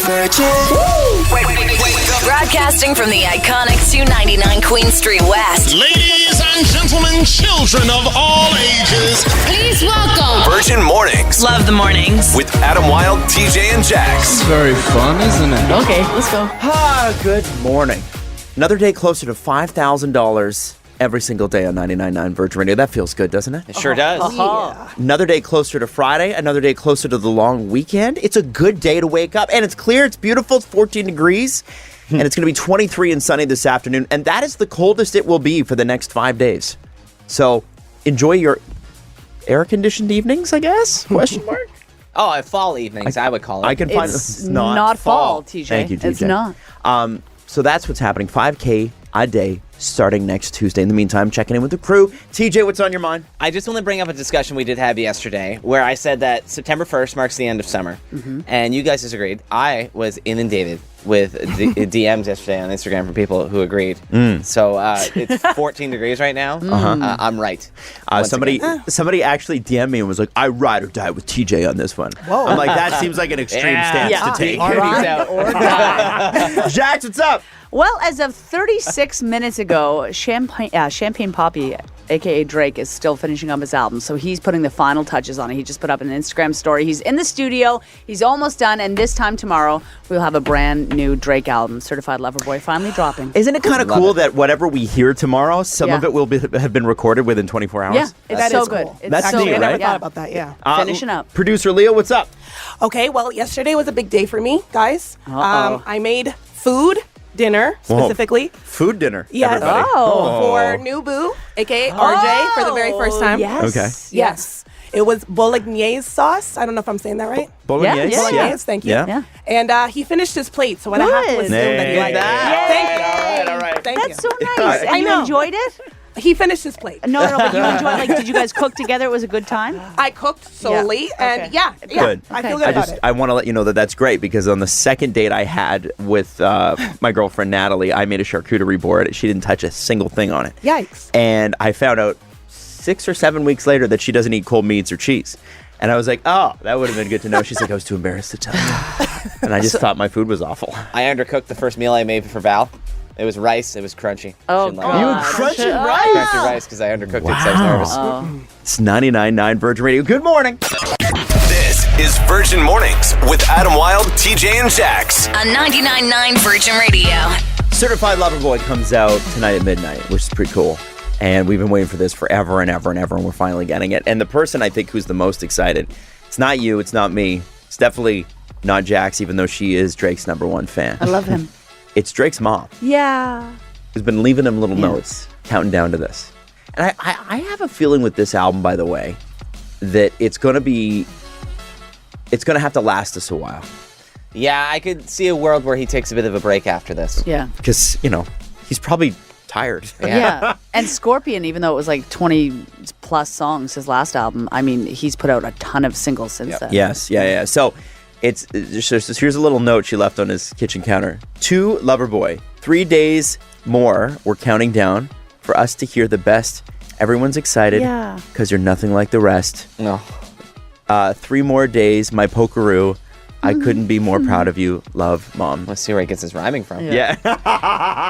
Virgin. Broadcasting from the iconic 299 Queen Street West. Ladies and gentlemen, children of all ages, Please welcome Virgin Mornings Love the Mornings. with Adam Wilde, TJ, and Jax. Very fun, isn't it? Okay, let's go. Good morning. Another day closer to $5,000 every single day on 99.9 Virgin Radio. That feels good, doesn't it? It sure does. Another day closer to Friday, another day closer to the long weekend. It's a good day to wake up, and it's clear, it's beautiful, it's 14 degrees, and it's going to be 23 and sunny this afternoon, and that is the coldest it will be for the next 5 days. So enjoy your air-conditioned evenings, I guess? Question mark? Oh, fall evenings, I would call it. I can find It's not fall, TJ. Thank you, TJ. It's not. So that's what's happening. 5K a day starting next Tuesday. In the meantime, checking in with the crew. TJ, what's on your mind? I just want to bring up a discussion we did have yesterday where I said that September 1st marks the end of summer. And you guys disagreed. I was inundated with DMs yesterday on Instagram from people who agreed. So it's 14 degrees right now. I'm right. Somebody actually DM'd me and was like, I ride or die with TJ on this one. Whoa. I'm like, that seems like an extreme stance to take. Ride or die. Jax, what's up? Well, as of 36 minutes ago, Champagne Poppy, a.k.a. Drake, is still finishing up his album. So he's putting the final touches on it. He just put up an Instagram story. He's in the studio. He's almost done. And this time tomorrow, we'll have a brand new Drake album, Certified Lover Boy, finally dropping. Isn't it kind of cool that whatever we hear tomorrow, some of it will have been recorded within 24 hours? Yeah, it's so good. Cool. It's That's so neat, good. right? I never thought about that, yeah. Finishing up. Producer Leah, what's up? Okay, well, yesterday was a big day for me, guys. I made food dinner, specifically. Food dinner, Yes. everybody. For new boo, a.k.a. RJ, for the very first time. Yes. Okay. Yes. It was bolognese sauce. I don't know if I'm saying that right. Bolognese? Yeah. Bolognese, thank you. Yeah. And he finished his plate, so what I have to assume that he liked it. Thank you. All right. Thank That's you. so nice. I And you know. enjoyed it? He finished his plate. No, but you enjoyed it. Like, did you guys cook together? It was a good time? I cooked solely, and Good. I feel good about it. I want to let you know that that's great because on the second date I had with my girlfriend Natalie, I made a charcuterie board. She didn't touch a single thing on it. Yikes. And I found out 6 or 7 weeks later that she doesn't eat cold meats or cheese. And I was like, oh, that would have been good to know. She's like, I was too embarrassed to tell you. And I just thought my food was awful. I undercooked the first meal I made for Val. It was rice. It was crunchy. Oh, Shouldn't like God. it. You were crunching rice? Crunchy rice because I undercooked it, so I was nervous. It's 99.9 Virgin Radio. Good morning. This is Virgin Mornings with Adam Wilde, TJ, and Jax. On 99.9 Virgin Radio. Certified Lover Boy comes out tonight at midnight, which is pretty cool. And we've been waiting for this forever and ever and ever, and we're finally getting it. And the person I think who's the most excited, it's not you, it's not me. It's definitely not Jax, even though she is Drake's #1 fan. I love him. It's Drake's mom, Yeah. who's been leaving him little notes, counting down to this. And I have a feeling with this album, by the way, that it's going to have to last us a while. Yeah, I could see a world where he takes a bit of a break after this. Yeah. Because, he's probably tired. Yeah. And Scorpion, even though it was like 20 plus songs, his last album, I mean, he's put out a ton of singles since then. Yes, yeah. So it's just here's a little note she left on his kitchen counter. To Loverboy, 3 days more. We're counting down for us to hear the best. Everyone's excited because you're nothing like the rest. No. 3 more days, my pokeroo. I couldn't be more proud of you. Love, Mom. Let's see where he gets his rhyming from. Yeah.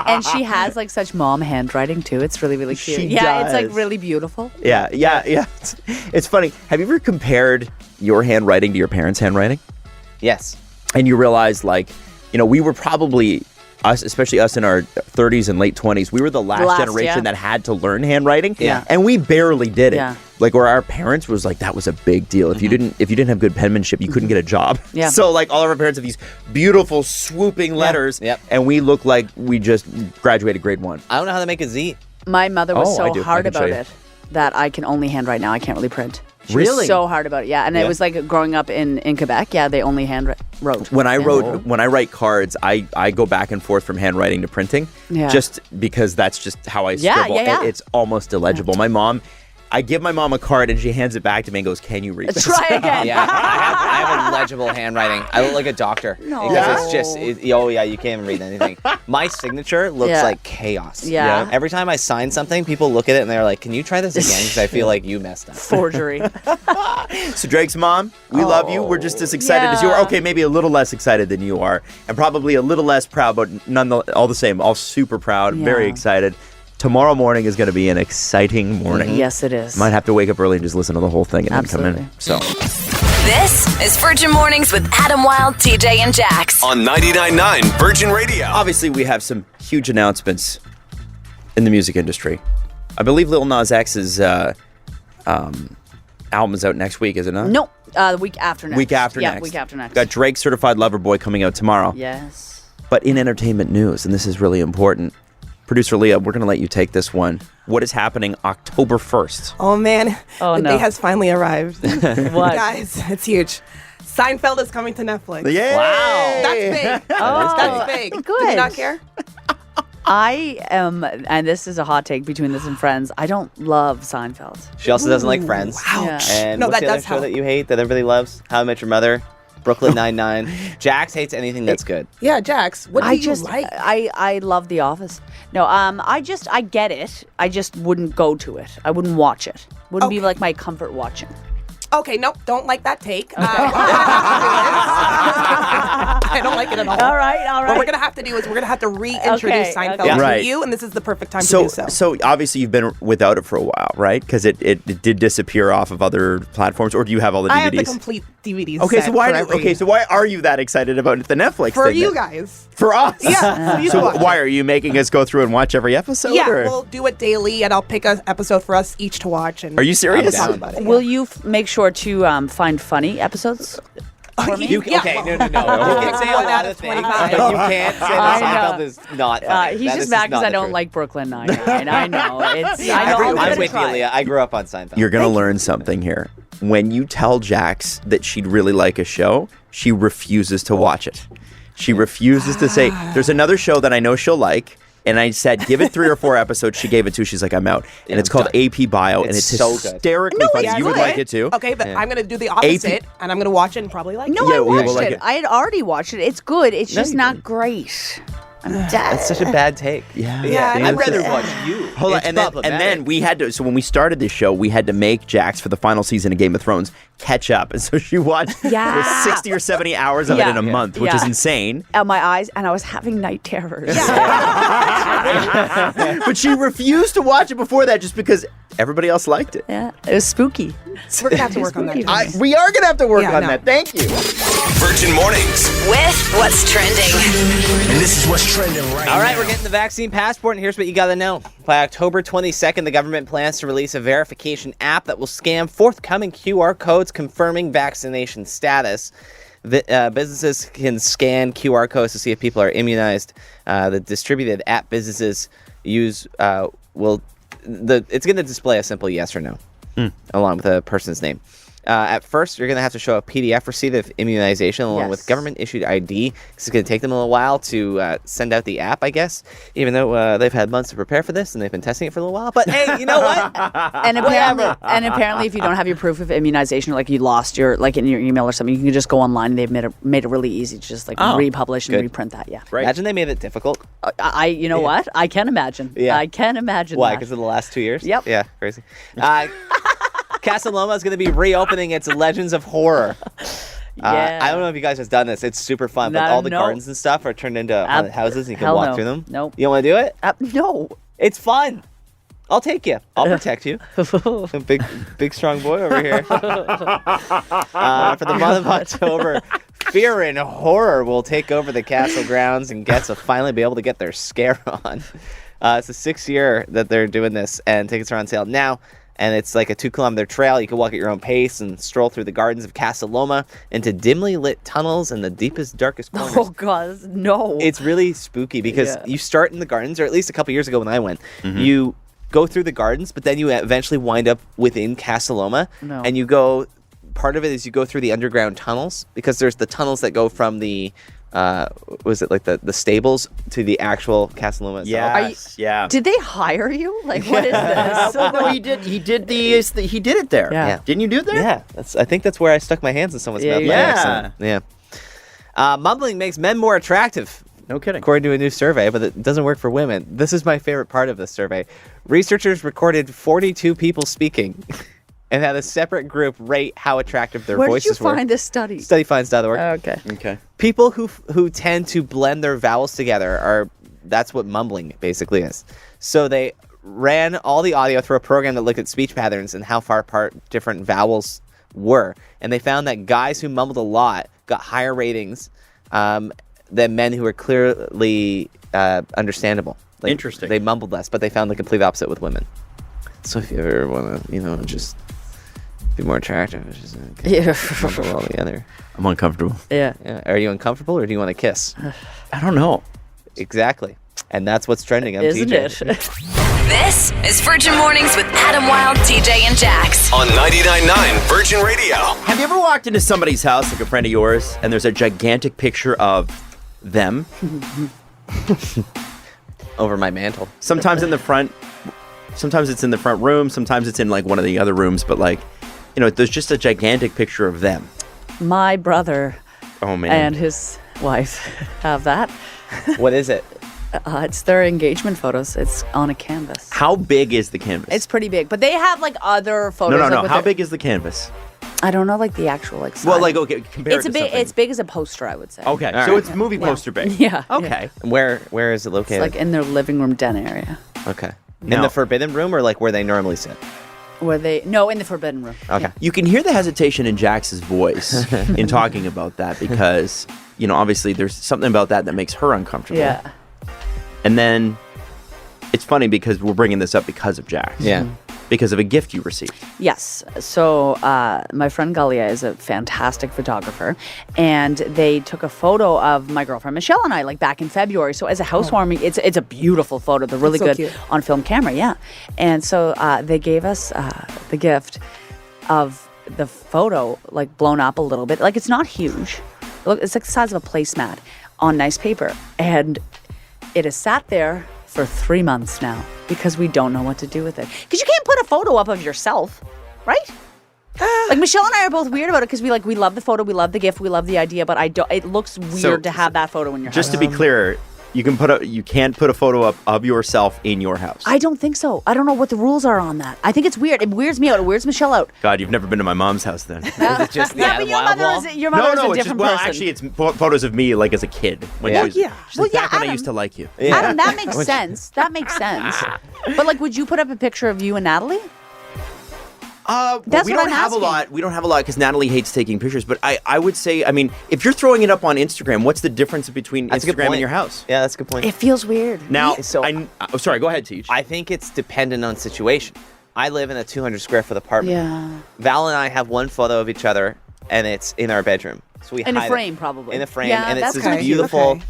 And she has like such mom handwriting too. It's really, really cute. She It's does. like really beautiful. Yeah. It's funny. Have you ever compared your handwriting to your parents' handwriting? Yes. And you realize, we were probably, especially us in our 30s and late 20s, we were the last generation that had to learn handwriting. Yeah. And we barely did it. Yeah. Where our parents was like, that was a big deal. If you didn't have good penmanship, you couldn't get a job. Yeah. So all of our parents have these beautiful swooping letters. Yep. And we look like we just graduated grade 1. I don't know how to make a Z. My mother was I so do. I hard can show about you. it that I can only handwrite now. I can't really print. She Really? was so hard about it. Yeah. And it was like growing up in Quebec. Yeah, they only wrote. When I write cards, I go back and forth from handwriting to printing. Yeah. Just because that's just how I scribble. Yeah. It's almost illegible. My mom, I give my mom a card and she hands it back to me and goes, "Can you read this?" Try again. Yeah, I have a legible handwriting. I look like a doctor. No. Because it's just, oh yeah, you can't even read anything. My signature looks like chaos. Yeah. Every time I sign something, people look at it and they're like, "Can you try this again?" Because I feel like you messed up. Forgery. So Drake's mom, we love you. We're just as excited as you are. Okay, maybe a little less excited than you are, and probably a little less proud, but all the same, all super proud, very excited. Tomorrow morning is going to be an exciting morning. Yes, it is. Might have to wake up early and just listen to the whole thing and then come in. So This is Virgin Mornings with Adam Wilde, TJ, and Jax. On 99.9 Virgin Radio. obviously we have some huge announcements in the music industry. I believe Lil Nas X's album is out next week, is it not? No, the week after next. Week after yeah, next. week after next. Got Drake's Certified Lover Boy coming out tomorrow. Yes. But in entertainment news, and this is really important, producer Leah, we're going to let you take this one. What is happening October 1st? Oh man, Oh, the no. day has finally arrived. What? Guys, it's huge. Seinfeld is coming to Netflix. Yeah. Wow. That's big. Oh, That's big. good. Do you not care? I am, and this is a hot take between this and Friends, I don't love Seinfeld. She also doesn't like Friends. Yeah. And No, what's that the other does show help. that you hate that everybody loves? How I Met Your Mother, Brooklyn Nine-Nine. Jax hates anything that's good. Yeah, Jax. What do I you just, like? I love The Office. No, I get it. I just wouldn't go to it. I wouldn't watch it. Wouldn't be Okay. like my comfort watching. Okay, nope, don't like that take. I don't like it at all. All right. What we're gonna have to do is we're gonna have to reintroduce Okay, Seinfeld okay. to Right. you, and this is the perfect time to So, do so. so obviously you've been without it for a while, right? Because it did disappear off of other platforms, or do you have all the DVDs? I have the complete DVDs. Okay, set so why? for every- So why are you that excited about the Netflix for thing? you then? guys? For us? Yeah, for you to So watch. why are you making us go through and watch every episode? Yeah, or? we'll do it daily, and I'll pick an episode for us each to watch. And Are you serious? talk about it. Will you make sure to find funny episodes? For me? Yeah, Okay, well, no. You can say a One lot out of of things, 25. but you can't say that I know. Seinfeld is not funny. He's That just is mad because not I the don't truth. like Brooklyn Nine-Nine. I know. It's, I know. I'm I'm with you, try. Leah. I grew up on Seinfeld. You're going to learn something here. When you tell Jax that she'd really like a show, she refuses to watch it. She refuses to say, there's another show that I know she'll like. And I said, give it 3 or 4 episodes. She gave it 2. She's like, I'm out. And it's called AP Bio. and It's it's so good. hysterically funny. Yeah, You would good. like it too. Okay, but I'm gonna do the opposite, and I'm gonna watch it and probably like No, it. Yeah, I we will watched like it. it. I had already watched it. It's good. It's just you not didn't. great. I'm dead. That's such a bad take. Yeah. I'd rather watch you. Hold on, It's and then problematic. we had to. So when we started this show, we had to make Jax for the final season of Game of Thrones catch up, and so she watched Yeah. 60 or 70 hours of it Yeah. in a month, which Yeah. is insane. Out my eyes, and I was having night terrors. But she refused to watch it before that, just because everybody else liked it. Yeah, it was spooky. We're gonna have to work on that. Spooky. We are gonna have to work Yeah, on no. that. Thank you. Virgin Mornings. With What's Trending. And this is what's trending right now. All right, we're getting the vaccine passport, and here's what you got to know. By October 22nd, the government plans to release a verification app that will scan forthcoming QR codes confirming vaccination status. Businesses can scan QR codes to see if people are immunized. The distributed app businesses use it's going to display a simple yes or no along with a person's name. At first, you're going to have to show a PDF receipt of immunization along with Yes. government-issued ID. It's going to take them a little while to send out the app, I guess, even though they've had months to prepare for this and they've been testing it for a little while. But hey, you know what? And apparently, if you don't have your proof of immunization, or like you lost your in your email or something, you can just go online. And they've made it really easy to just republish and good. reprint that. Yeah. Right. Imagine they made it difficult. You know what? I can imagine. Yeah. I can imagine. Why? that. Because of the last 2 years? Yep. Yeah, crazy. Casa Loma is going to be reopening its Legends of Horror. Yeah. I don't know if you guys have done this. It's super fun. But all the gardens and stuff are turned into haunted houses and you can hell walk no. through them. Nope. You don't want to do it? No. It's fun. I'll take you. I'll protect you. A big, strong boy over here. For the month of October, fear and horror will take over the castle grounds and guests will finally be able to get their scare on. It's the 6th year that they're doing this, and tickets are on sale now. And it's like a 2-kilometer trail. You can walk at your own pace and stroll through the gardens of Casa Loma into dimly lit tunnels in the deepest, darkest corners. Oh God, no. It's really spooky because Yeah. you start in the gardens, or at least a couple years ago when I went, you go through the gardens, but then you eventually wind up within Casa Loma, No. and you go. Part of it is you go through the underground tunnels because there's the tunnels that go from the was it like the stables to the actual Casa Loma itself? Yeah. Did they hire you? Like, what is this? Well, no, he did it there. Yeah. Didn't you do it there? Yeah, I think that's where I stuck my hands in someone's mouth. by accident. Yeah. Mumbling makes men more attractive. No kidding. According to a new survey, but it doesn't work for women. This is my favorite part of this survey. Researchers recorded 42 people speaking and had a separate group rate how attractive their Where did voices you were. find this study? Studyfinds.org. Okay. Okay. People who tend to blend their vowels together that's what mumbling basically is. So they ran all the audio through a program that looked at speech patterns and how far apart different vowels were. And they found that guys who mumbled a lot got higher ratings than men who were clearly understandable. Like, Interesting. They mumbled less, but they found the complete opposite with women. So if you ever want to, just be more attractive, just mumble all together. I'm uncomfortable. Yeah. Are you uncomfortable or do you want to kiss? I don't know. Exactly. And that's what's trending on Isn't TJ. it? This is Virgin Mornings with Adam Wilde, TJ, and Jax. On 99.9 Virgin Radio. Have you ever walked into somebody's house, like a friend of yours, and there's a gigantic picture of them? Over my mantle. Sometimes in the front, sometimes it's in the front room, sometimes it's in like one of the other rooms, but like, there's just a gigantic picture of them. My brother Oh man. and his wife have that. What is it? It's their engagement photos. It's on a canvas. How big is the canvas? It's pretty big, but they have like other photos. no. like, with How their- big is the canvas? I don't know, like the actual like size. Well, like okay, compare it's it a to big. something. It's big as a poster, I would say. Okay, All so right. it's movie poster big. Yeah. Okay. Where is it It's located? like in their living room den area, Okay. In No. the forbidden room or like where they normally sit? where they in the forbidden room. Okay. You can hear the hesitation in Jax's voice in talking about that because, obviously there's something about that makes her uncomfortable. Yeah. And then it's funny because we're bringing this up because of Jax. Yeah. Because of a gift you received. Yes. So my friend Galia is a fantastic photographer, and they took a photo of my girlfriend Michelle and I, like back in February. So as a housewarming, it's a beautiful photo. They're really That's so good cute. on film camera. Yeah. And so they gave us the gift of the photo, like blown up a little bit. Like it's not huge. Look, it's like the size of a placemat on nice paper, and it has sat there for 3 months now because we don't know what to do with it. Because you can't put a photo up of yourself, right? Like Michelle and I are both weird about it because we love the photo, we love the gift, we love the idea, but it looks weird to have that photo in your house. Just to be clear, you can't put a photo up of yourself in your house. I don't think so. I don't know what the rules are on that. I think it's weird. It weirds me out. It weirds Michelle out. God, you've never been to my mom's house then. Is it just the Yeah, Adam but your Wild mother wall? is your mother is a it's different well, person. actually, it's photos of me like as a kid. When Yeah. she was, Yeah. she's Well, like, yeah, back when I Adam. used to like you. Yeah. Adam, that makes sense. That makes sense. But like, would you put up a picture of you and Natalie? That's we what don't I'm have asking. a lot. We don't have a lot because Natalie hates taking pictures. But I would say, if you're throwing it up on Instagram, what's the difference between That's a good Instagram point. and your house? Yeah, that's a good point. It feels weird. Now, So- sorry, go ahead, Teach. I think it's dependent on situation. I live in a 200 square foot apartment. Yeah. Val and I have one photo of each other, and it's in our bedroom. So we In a hide it. frame, probably. In a frame, Yeah, and it's that's this kinda cute. beautiful. Okay.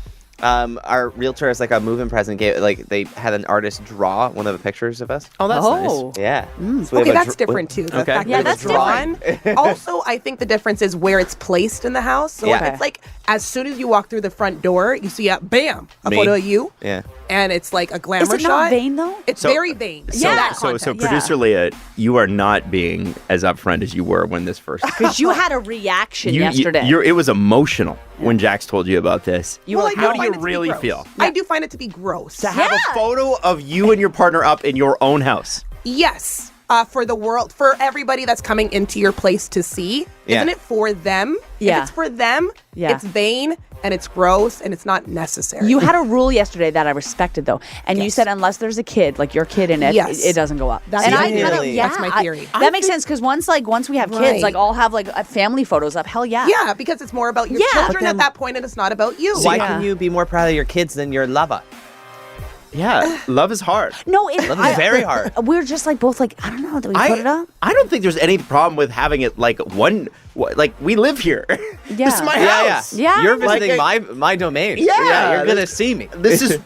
Our realtor is like a move-in present. They had an artist draw one of the pictures of us. oh, that's Oh. nice. Yeah. So we Okay, have a that's dr- different too. The Okay. fact Yeah, that it's that's drawn. Also, I think the difference is where it's placed in the house. So Yeah. if it's like as soon as you walk through the front door, you see a Me. photo of you, Yeah. and it's like a glamour Is it shot. not vain though? It's So- very vain. So, Yeah. so Content, producer Leah, you are not being as upfront as you were when this first. Because you had a reaction You- yesterday. it was emotional when Jax told you about this. You were Well, like, I How do do find you it to be really gross. feel? I do find it to be gross. To have Yeah. a photo of you and your partner up in your own house. Yes. For the world, for everybody that's coming into your place to see, Yeah. isn't it for them? Yeah. If it's for them, Yeah. it's vain and it's gross and it's not necessary. You had a rule yesterday that I respected, though, and you Yes. said unless there's a kid, like your kid in it, Yes. it doesn't go up. That's and my I kind of, theory. yeah, That's my theory. that makes sense because once we have kids, Right. like all have like family photos up. Hell yeah. Yeah, because it's more about your Yeah. children But then- at that point and it's not about you. Why Yeah. can you be more proud of your kids than your lover? Yeah, love is hard. No, Love is very hard. We're just like both like I don't know. Do we put it up? I don't think there's any problem with having it like we live here. This is my Yeah. house. Yeah. You're Like visiting my domain. Yeah. You're gonna see me. This is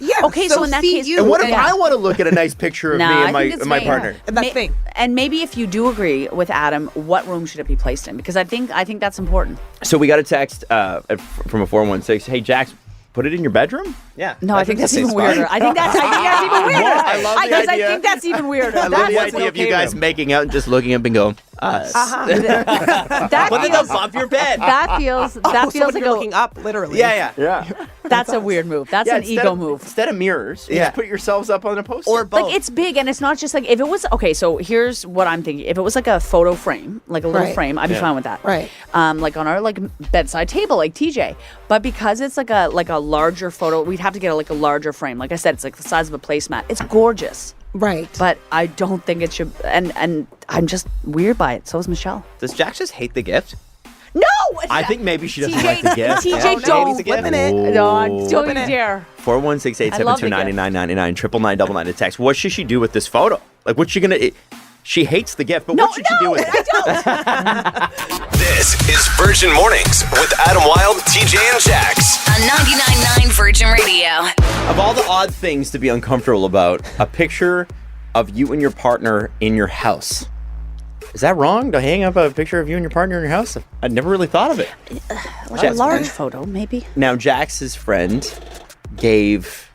Yeah. Okay, so in that see case- you. And what if Yeah. I want to look at a nice picture of Nah, me I and my think it's my fine. partner? And that's the thing. And maybe if you do agree with Adam, what room should it be placed in? Because I think that's important. So we got a text from a 416. Hey, Jax, put it in your bedroom? Yeah. No, I think that's even seems fine. weirder. I think that's even weirder. I love the Because I idea. think that's even weirder. I love That the wasn't idea of you okay guys room. making out and just looking up and going, us. That Put it feels above your bed. that feels So like when you're looking a up, literally. Yeah. Yeah. that's a weird move. That's an instead ego of- move. Instead of mirrors, you Yeah. just put yourselves up on a poster. Or both. Like it's big and it's not just like if it was okay. So here's what I'm thinking: if it was like a photo frame, like a little Right. frame, I'd be fine with that. Right. Like on our like bedside table, like TJ. But because it's like a larger photo, we'd have to get a larger frame. Like I said, it's like the size of a placemat. It's gorgeous, Right. but I don't think it should. And I'm just weird by it. So is Michelle. Does Jack just hate the gift? No, I think maybe she doesn't TJ, like the gift. TJ, Yeah. don't. Hates the gift? Flipping it. No, don't Flipping you it. dare. 416-872-9999, 999 to text. What should she do with this photo? Like, what's she gonna? She hates the gift, but what should she do with it? This is Virgin Mornings with Adam Wilde, TJ, and Jax. On 99.9 Virgin Radio. Of all the odd things to be uncomfortable about, a picture of you and your partner in your house. Is that wrong to hang up a picture of you and your partner in your house? I'd never really thought of it. A large photo, maybe. Now, Jax's friend gave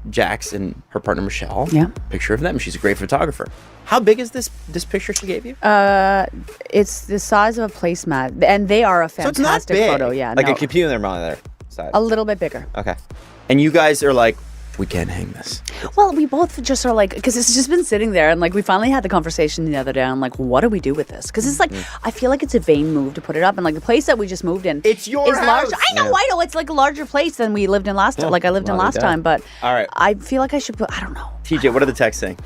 Jax and her partner Michelle Yeah. a picture of them. She's a great photographer. How big is this picture she gave you? It's the size of a placemat, and they are a it's not fantastic big. photo. Yeah, Like no, a computer monitor size. a little bit bigger. Okay. And you guys are like, we can't hang this. Well, we both just are like, because it's just been sitting there, and like we finally had the conversation the other day. I'm like, what do we do with this? Because it's like, I feel like it's a vain move to put it up, and like the place that we just moved in, It's your is large. house. I know, it's like a larger place than we lived in last time. Like I lived in last Lovely time, but All right. I feel like I should put. I don't know. TJ, what are the texts saying?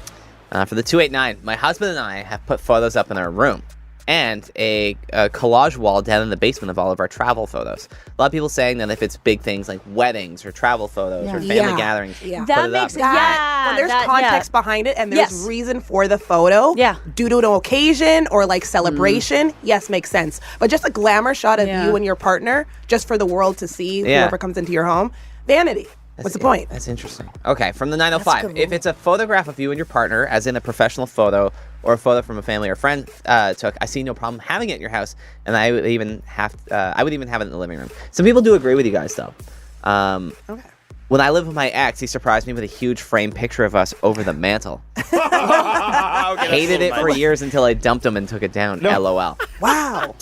For the 289, my husband and I have put photos up in our room and a collage wall down in the basement of all of our travel photos. A lot of people saying that if it's big things like weddings or travel photos or family Yeah. gatherings, Yeah. put That it makes up. yeah. When there's that- context behind it and there's Yes. reason for the photo, Yeah. due to an occasion or like celebration, yes, makes sense. But just a glamour shot of Yeah. you and your partner, just for the world to see, Yeah. whoever comes into your home, vanity. What's the point? That's interesting. Okay, from the 905. good If rule. it's a photograph of you and your partner, as in a professional photo or a photo from a family or friend took, I see no problem having it in your house, and I would even have it in the living room. Some people do agree with you guys, though. Okay. When I lived with my ex, he surprised me with a huge framed picture of us over the mantle. Hated it for years until I dumped him and took it down. LOL. Wow.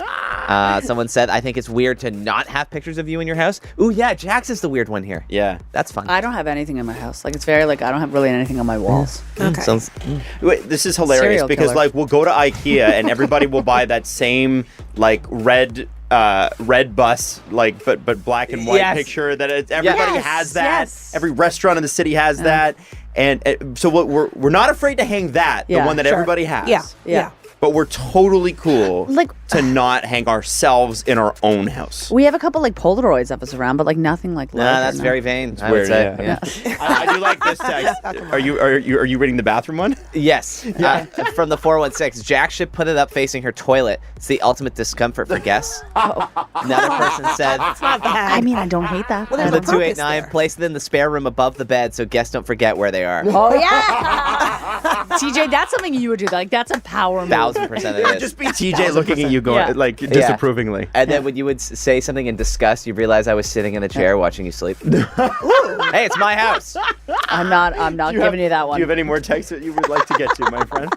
Someone said, I think it's weird to not have pictures of you in your house. Ooh, yeah, Jax is the weird one here. Yeah. That's fun. I don't have anything in my house. Like it's very like I don't have really anything on my walls. Okay. Sounds- Wait, this is hilarious Serial because killer. like we'll go to IKEA and everybody will buy that same like red bus like but black and white Yes. picture that everybody Yes, has that. yes. Every restaurant in the city has that. And so what we're not afraid to hang that, the Yeah, one that sure. everybody has. Yeah. Yeah. But we're totally cool Like- to not hang ourselves in our own house. We have a couple like Polaroids of us around, but like nothing like. Nah, larger, that's no. very vain. I weird, would say. yeah. I do like this text. Are you reading the bathroom one? Yes. From the 416, Jack should put it up facing her toilet. It's the ultimate discomfort for guests. Another person said, I mean, I don't hate that. Well, for there's the a purpose 289, there. place it in the spare room above the bed so guests don't forget where they are. Oh yeah, TJ, that's something you would do. Like that's a power move. 1000% it is. Just be TJ looking at you going Yeah. like disapprovingly. And then when you would say something in disgust, you realize I was sitting in a chair watching you sleep. Hey, it's my house. I'm not giving you that one. Do you have any more texts that you would like to get to, my friend?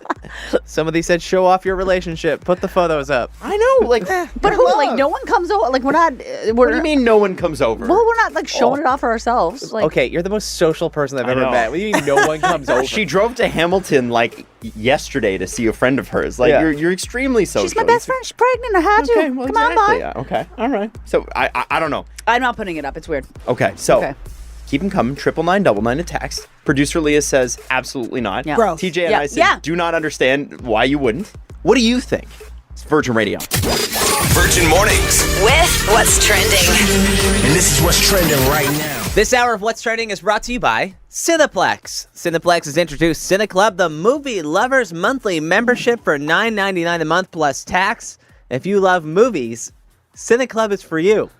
Somebody said, show off your relationship. Put the photos up. I know, like, but who? Like no one comes over. Like we're not. We're. what do you mean no one comes over? Well, we're not like showing it off for ourselves. Like, Okay, you're the most social person I've ever know. met. What do you mean no one comes over? She drove to Hamilton like yesterday to see a friend of hers. Like Yeah. you're extremely social. she's my best friend. She's pregnant. I had to. Okay, well, Come on, exactly. bye. Yeah, okay, all right. So I don't know. I'm not putting it up. It's weird. Okay, so Okay. keep them coming. 999 to text. Producer Leah says absolutely not. Yeah. Gross. TJ and Yeah, I said yeah. do not understand why you wouldn't. What do you think? It's Virgin Radio. Virgin Mornings. With What's Trending. And this is what's trending right now. This hour of What's Trending is brought to you by Cineplex. Cineplex has introduced CineClub, the movie lovers monthly membership for $9.99 a month plus tax. If you love movies, CineClub is for you.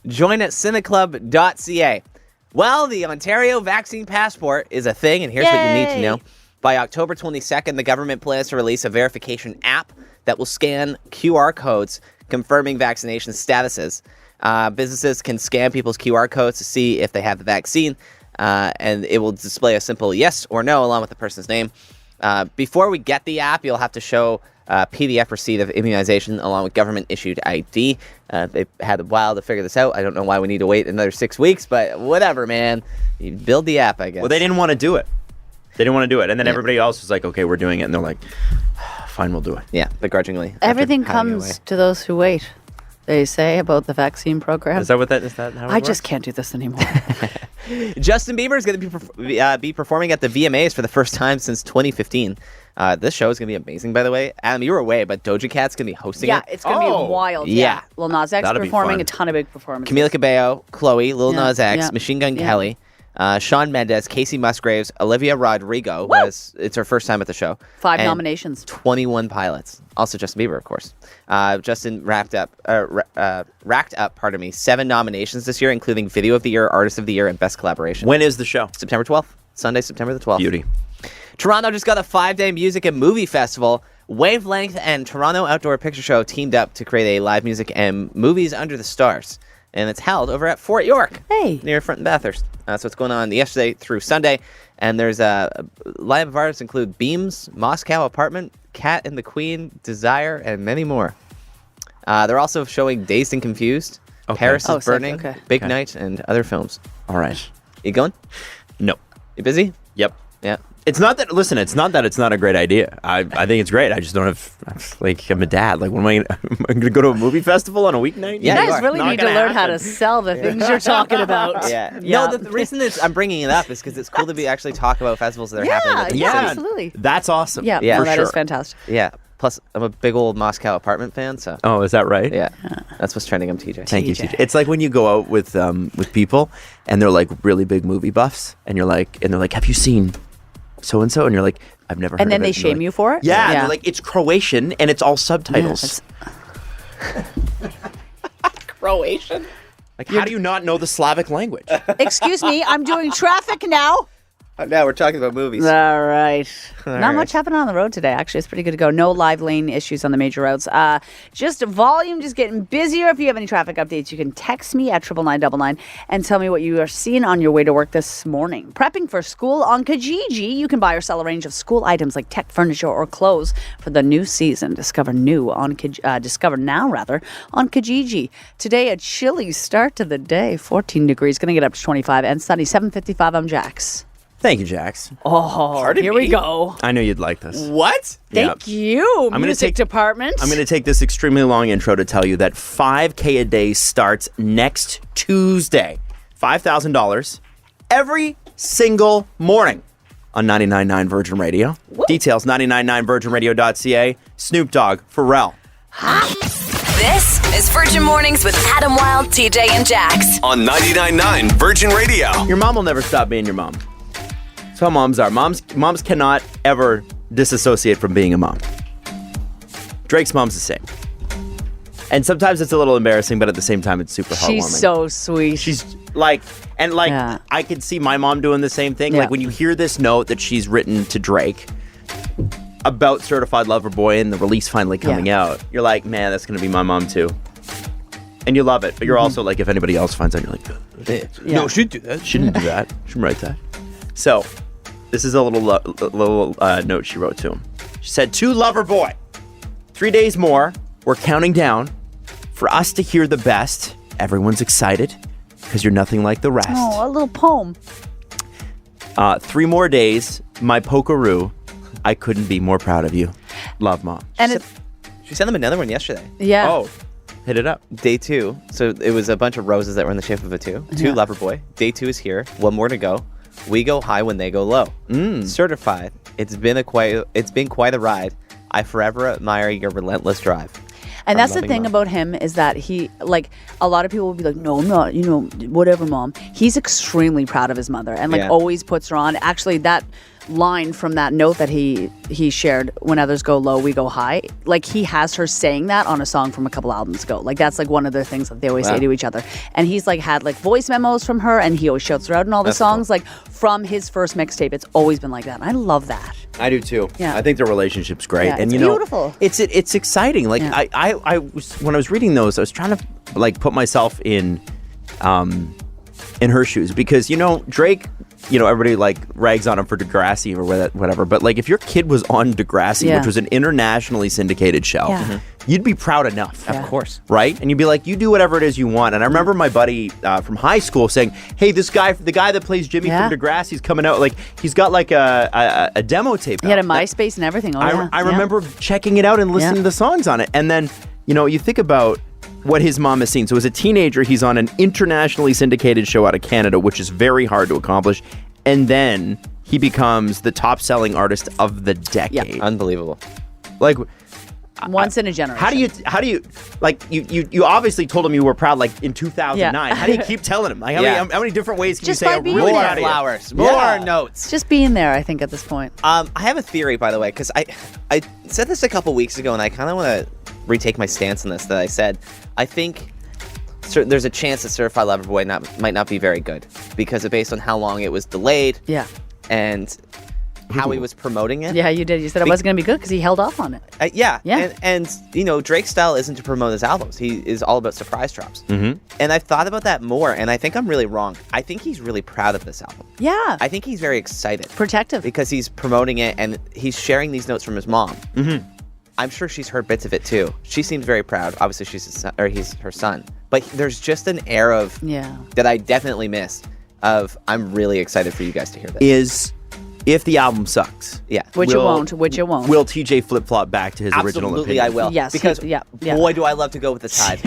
Join at cineclub.ca. Well, the Ontario vaccine passport is a thing, and here's what you need to know. By October 22nd, the government plans to release a verification app that will scan QR codes confirming vaccination statuses. Businesses can scan people's QR codes to see if they have the vaccine, and it will display a simple yes or no along with the person's name. Before we get the app, you'll have to show a PDF receipt of immunization along with government-issued ID. They've had a while to figure this out. I don't know why we need to wait another 6 weeks, but whatever, man. You build the app, I guess. Well, they didn't want to do it. And then everybody else was like, okay, we're doing it. And they're like, fine, we'll do it. Yeah, begrudgingly. Everything comes to those who wait, they say about the vaccine program. Is that how it I works? just can't do this anymore. Justin Bieber is going to be performing at the VMAs for the first time since 2015. This show is going to be amazing, by the way. Adam, you were away, but Doja Cat's going to be hosting it. Yeah, it's going to be wild. Yeah. Lil Nas X That'll be performing, fun. a ton of big performances. Camila Cabello, Chloe, Lil Nas X, yeah, Machine Gun yeah. Kelly, Shawn Mendes, Casey Musgraves, Olivia Rodrigo. It's her first time at the show. 5 and nominations. 21 pilots. Also Justin Bieber, of course. Justin racked up 7 nominations this year, including Video of the Year, Artist of the Year, and Best Collaboration. When is the show? September 12th. Sunday, September the 12th. Beauty. Toronto just got a 5-day music and movie festival. Wavelength and Toronto Outdoor Picture Show teamed up to create a live music and movies under the stars. And it's held over at Fort York, near Front and Bathurst. So it's going on yesterday through Sunday. And there's a lineup of artists include Beams, Moscow Apartment, Cat and the Queen, Desire, and many more. They're also showing Dazed and Confused, Paris is Burning, Big Night, and other films. All right. You going? No. You busy? Yep. Yeah. It's not that it's not a great idea. I think it's great. I just don't have, I'm a dad. Like, when am I going to go to a movie festival on a weeknight? Yeah, You guys really need to learn how to sell the things you're talking about. Yeah. No, the reason that I'm bringing it up is because it's cool to actually talk about festivals that are happening. Within the city. Absolutely. That's awesome. Yeah, Yeah, no, for that sure. is fantastic. Yeah. Plus, I'm a big old Moscow Apartment fan, so Oh, is that right? yeah, that's what's trending on TJ. Thank you, TJ. It's like when you go out with people and they're like really big movie buffs, and they're like, have you seen so and so? And you're like, I've never heard And then of it. they shame you for it? Yeah, and they're like, it's Croatian and it's all subtitles. Croatian. Like, how do you not know the Slavic language? Excuse me, I'm doing traffic now. Now we're talking about movies. All right. All Not right. much happening on the road today, actually. It's pretty good to go. No live lane issues on the major roads. Just volume, just getting busier. If you have any traffic updates, you can text me at 99999 and tell me what you are seeing on your way to work this morning. Prepping for school on Kijiji. You can buy or sell a range of school items like tech, furniture, or clothes for the new season. Discover now on Kijiji. Today, a chilly start to the day. 14 degrees. Going to get up to 25 and sunny. 7:55. I'm Jax. Thank you, Jax. Oh, here we go. I knew you'd like this. What? Thank you, gonna music department. I'm going to take this extremely long intro to tell you that 5K a day starts next Tuesday. $5,000 every single morning on 99.9 Virgin Radio. Details, 999virginradio.ca. Snoop Dogg, Pharrell. This is Virgin Mornings with Adam Wilde, TJ, and Jax. On 99.9 Virgin Radio. Your mom will never stop being your mom. That's how moms are. Moms cannot ever disassociate from being a mom. Drake's mom's the same. And sometimes it's a little embarrassing, but at the same time, it's super heartwarming. She's so sweet. She's like, Yeah. I can see my mom doing the same thing. Yeah. Like, when you hear this note that she's written to Drake about Certified Lover Boy and the release finally coming out, you're like, man, that's going to be my mom too. And you love it, but you're also like, if anybody else finds out, you're like, No, she'd do that. shouldn't do that. Shouldn't write that. So, this is a little note she wrote to him. She said, to Lover Boy, 3 days more, we're counting down for us to hear the best. Everyone's excited because you're nothing like the rest. Oh, a little poem. 3 more days, my pokeroo. I couldn't be more proud of you. Love, Mom. And She sent them another one yesterday. yeah. Oh, hit it up. Day 2. So it was a bunch of roses that were in the shape of a 2. 2 Lover Boy. Day 2 is here. 1 more to go. We go high when they go low. Certified. It's been quite a ride. I forever admire your relentless drive. And that's the loving thing mom. about him is that he, like, a lot of people will be like, no, I'm not, whatever, Mom. He's extremely proud of his mother and, like, Yeah. always puts her on. Actually, that line from that note that he shared, when others go low, we go high. Like, he has her saying that on a song from a couple albums ago. Like, that's like one of the things that they always say to each other. And he's like had like voice memos from her, and he always shouts her out in all the songs. Cool. Like, from his first mixtape, it's always been like that. And I love that. I do too. Yeah. I think their relationship's great. Yeah, and it's beautiful. It's exciting. Like I was, when I was reading those, I was trying to like put myself in her shoes, because Drake, everybody like rags on him for Degrassi or whatever, but like if your kid was on Degrassi, which was an internationally syndicated show, you'd be proud enough. Of course. Right? And you'd be like, you do whatever it is you want. And I remember my buddy from high school saying, hey, the guy that plays Jimmy from Degrassi's coming out, like he's got like a demo tape. He had a MySpace and everything. I remember checking it out and listening to the songs on it. And then, you think about what his mom has seen. So as a teenager, he's on an internationally syndicated show out of Canada, which is very hard to accomplish. And then he becomes the top-selling artist of the decade. Yeah. Unbelievable. Like, once in a generation. How do you like you obviously told him you were proud like in 2009. How do you keep telling him? Like how many different ways can Just you say by being more there. Flowers, more notes. Just being there, I think, at this point. I have a theory, by the way, because I said this a couple weeks ago, and I kind of want to retake my stance on this. That I said, I think there's a chance that Certified Lover Boy might not be very good, because based on how long it was delayed. Yeah. And how he was promoting it. Yeah, you did. You said it wasn't going to be good because he held off on it. Yeah. And Drake's style isn't to promote his albums. He is all about surprise drops. Mm-hmm. And I've thought about that more, and I think I'm really wrong. I think he's really proud of this album. Yeah. I think he's very excited. Protective. Because he's promoting it, and he's sharing these notes from his mom. Mm-hmm. I'm sure she's heard bits of it, too. She seems very proud. Obviously, he's her son. But there's just an air of that I definitely missed of I'm really excited for you guys to hear this. If the album sucks, which it won't. Will TJ flip-flop back to his original opinion? Absolutely, I will. Yes, because boy, do I love to go with the tide.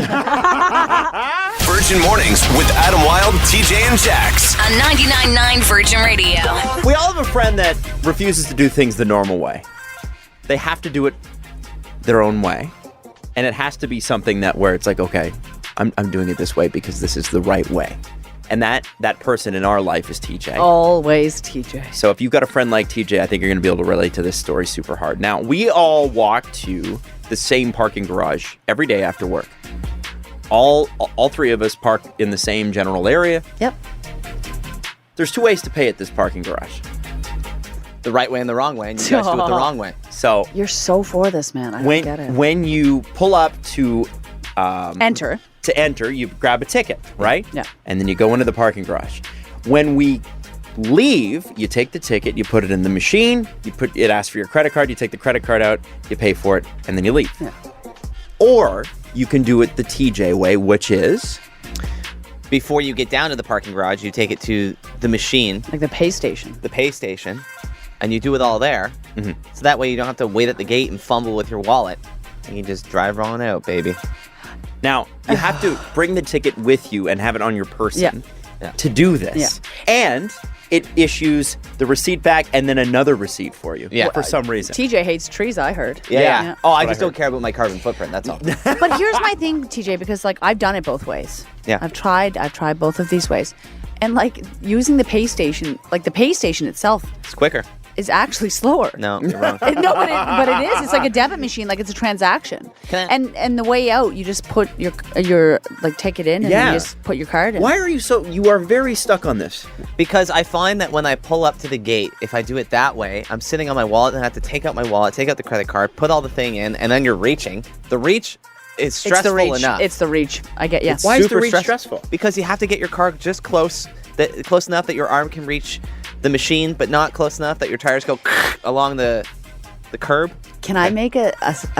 Virgin Mornings with Adam Wilde, TJ, and Jax. On 99.9 Virgin Radio. We all have a friend that refuses to do things the normal way. They have to do it their own way, and it has to be something where it's like, okay, I'm doing it this way because this is the right way. And that person in our life is TJ. Always TJ. So if you've got a friend like TJ, I think you're going to be able to relate to this story super hard. Now, we all walk to the same parking garage every day after work. All three of us park in the same general area. Yep. There's two ways to pay at this parking garage. The right way and the wrong way, and you guys do it the wrong way. So you're so for this, man. I don't get it. When you pull up to enter, you grab a ticket, right? Yeah. And then you go into the parking garage. When we leave, you take the ticket, you put it in the machine, it asks for your credit card, you take the credit card out, you pay for it, and then you leave. Yeah. Or you can do it the TJ way, which is before you get down to the parking garage, you take it to the machine. Like the pay station. And you do it all there. Mm-hmm. So that way you don't have to wait at the gate and fumble with your wallet. And you just drive on out, baby. Now, you have to bring the ticket with you and have it on your person to do this. Yeah. And it issues the receipt back and then another receipt for you for some reason. TJ hates trees, I heard. Yeah. Oh, I just don't care about my carbon footprint, that's all. But here's my thing, TJ, because I've done it both ways. Yeah. I've tried both of these ways. And using the pay station, the pay station itself, it's quicker. Is actually slower. No, you're wrong. No, but it is. It's like a debit machine. It's a transaction. And the way out, you just put your ticket in and then you just put your card in. Why are you are very stuck on this? Because I find that when I pull up to the gate, if I do it that way, I'm sitting on my wallet and I have to take out my wallet, take out the credit card, put all the thing in, and then you're reaching. The reach is stressful enough. It's the reach. I get you. Why is the reach stressful? Because you have to get your car just close enough that your arm can reach the machine, but not close enough that your tires go along the curb. Can I make a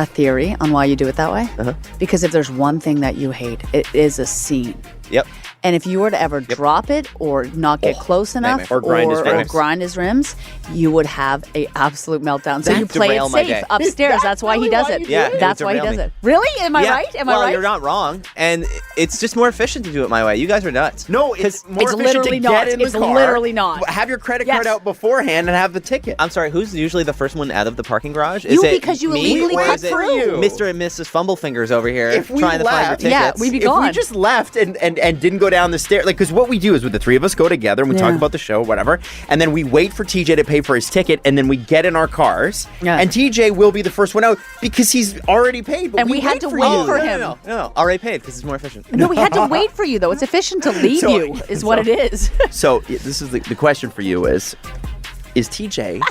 theory on why you do it that way? Uh-huh. Because if there's one thing that you hate, it is a scene. Yep. And if you were to ever drop it or not get close enough or grind his rims, you would have an absolute meltdown. So you play it safe upstairs. That's why he does it. Yeah, that's why he does it. Really? Am I right? Am I right? You're not wrong. And it's just more efficient to do it my way. You guys are nuts. No, it's more efficient literally to get in the It's car, literally not. Have your credit card out beforehand and have the ticket. I'm sorry, who's usually the first one out of the parking garage? Is because you illegally cut through. Mr. and Mrs. Fumble Fingers over here trying to find your tickets? Yeah, we'd be gone. If we just left and didn't go down the stairs. Like, because what we do is the three of us go together and we talk about the show, whatever. And then we wait for TJ to pay for his ticket. And then we get in our cars. Yeah. And TJ will be the first one out because he's already paid. But And we had to wait you. for him. No. Already paid because it's more efficient. No, we had to wait for you, though. It's efficient to leave you, is what it is. So this is the question for you is TJ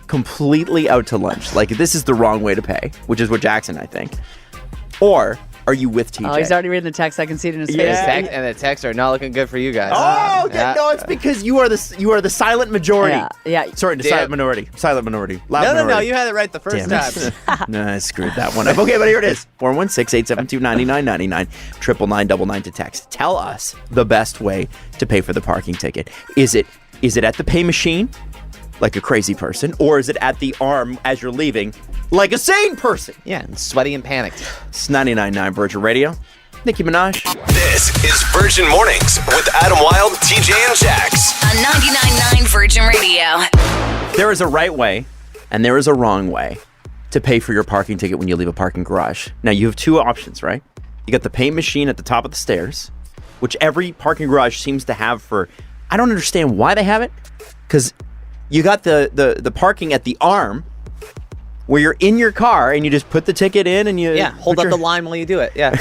completely out to lunch? Like, this is the wrong way to pay, which is what Jackson, I think. Or are you with TJ? Oh, he's already reading the text. I can see it in his Yeah. face. And the texts are not looking good for you guys. Oh, okay. No, it's because you are the silent majority. Yeah. Sorry, the silent minority. Silent minority. Loud No, minority. you had it right the first Damn time. it. No, I screwed that one up. Okay, but here it is. 416-872-9999. 999 to text. Tell us the best way to pay for the parking ticket. Is it at the pay machine, like a crazy person, or is it at the arm as you're leaving, like a sane person? Yeah, and sweaty and panicked. It's 99.9 Virgin Radio. Nicki Minaj. This is Virgin Mornings with Adam Wilde, TJ, and Jax. On 99.9 Virgin Radio. There is a right way and there is a wrong way to pay for your parking ticket when you leave a parking garage. Now, you have two options, right? You got the pay machine at the top of the stairs, which every parking garage seems to have for... I don't understand why they have it, because you got the parking at the arm where you're in your car and you just put the ticket in and you... Hold up the line while you do it. Yeah.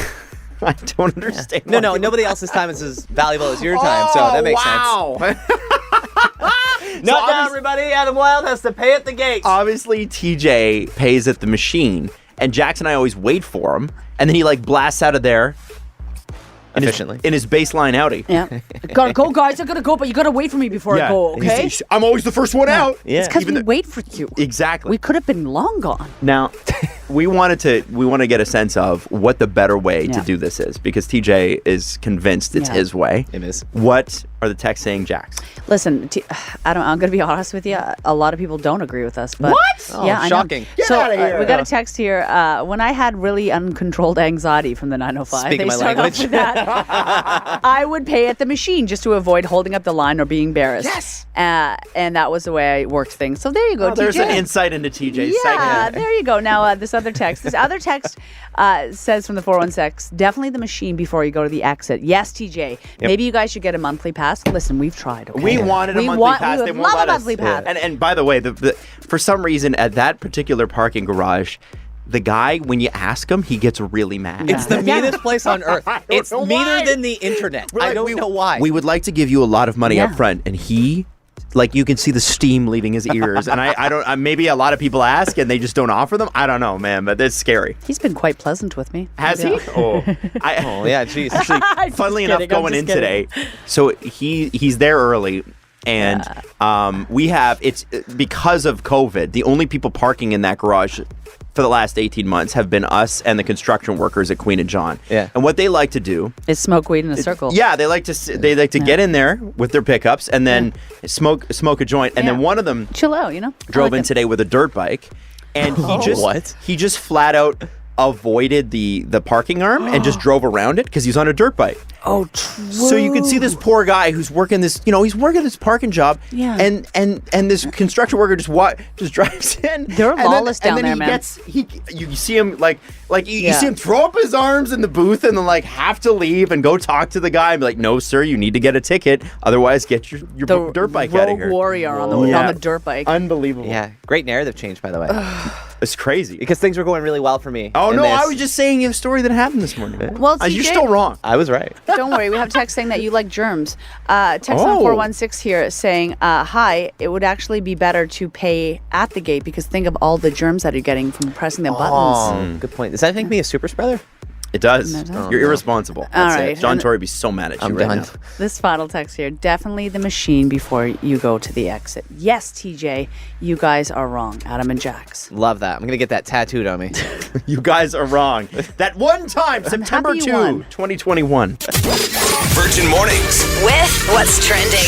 I don't understand. No, nobody else's time is as valuable as your time, so that makes sense. Not now, everybody. Adam Wilde has to pay at the gate. Obviously, TJ pays at the machine, and Jackson and I always wait for him, and then he blasts out of there efficiently in his baseline Audi. Yeah. Gotta go, guys. I gotta go, but you gotta wait for me before I go, okay? I'm always the first one out. Yeah. It's because we wait for you. Exactly. We could have been long gone. Now, we want to get a sense of what the better way to Yeah. do this is, because TJ is convinced it's his way. It is. What are the texts saying, Jax? Listen, I'm going to be honest with you. A lot of people don't agree with us. But What? Oh, Yeah, I know. shocking. Get so outta here. we got a text here. When I had really uncontrolled anxiety from the 905, Speaking my start off language. with that. I would pay at the machine just to avoid holding up the line or being embarrassed. Yes. And that was the way I worked things. So there you go, TJ. There's an insight into TJ's Yeah, segment. there you go. Now, this other text says from the 416, definitely the machine before you go to the exit. Yes, TJ. Maybe you guys should get a monthly pass. Listen, we've tried. Okay? We wanted a monthly pass. We They would won't love let a us. monthly pass. And by the way, for some reason at that particular parking garage, the guy, when you ask him, he gets really mad. It's the meanest place on earth. It's know meaner why. than the internet. We're I like, don't know why. We would like to give you a lot of money Yeah. up front, and he, you can see the steam leaving his ears. And I don't. Maybe a lot of people ask and they just don't offer them. I don't know, man, but it's scary. He's been quite pleasant with me. Has he? Yeah. Oh, Oh, yeah, jeez. Actually, funnily enough, kidding, I'm going just in kidding. today, so he's there early. And we have, it's because of COVID, the only people parking in that garage for the last 18 months have been us and the construction workers at Queen and John. Yeah. And what they like to do, Is smoke weed in a circle. yeah, they like to get in there with their pickups and then smoke a joint. And then Yeah. one of them Chill out, you know? I drove like in it. today with a dirt bike, and What? he just flat out avoided the parking arm and just drove around it because he's on a dirt bike. Oh, true. So you can see this poor guy who's working this, he's working this parking job, Yeah. and this construction worker just drives in. They're lawless down and then there, he man. you see him you Yeah. see him throw up his arms in the booth and then have to leave and go talk to the guy and be like, no sir, you need to get a ticket, otherwise get your The dirt bike out of rogue here. warrior on Yeah. the dirt bike. Unbelievable. Yeah, great narrative change, by the way. It's crazy. Because things were going really well for me. Oh in no, this. I was just saying a story that happened this morning. Well, You're TJ still wrong. I was right. Don't worry, we have text saying that you like germs. Text on 416 here saying, hi, it would actually be better to pay at the gate because think of all the germs that you're getting from pressing the buttons. Oh, good point. Does that make me a super spreader? It does. It does. You're irresponsible. All That's right. it. John And- Tory would be so mad at you I'm right done. now. This final text here, definitely the machine before you go to the exit. Yes, TJ, you guys are wrong. Adam and Jax. Love that. I'm going to get that tattooed on me. You guys are wrong. That one time, September happy you 2, won. 2021. Virgin Mornings. With what's trending.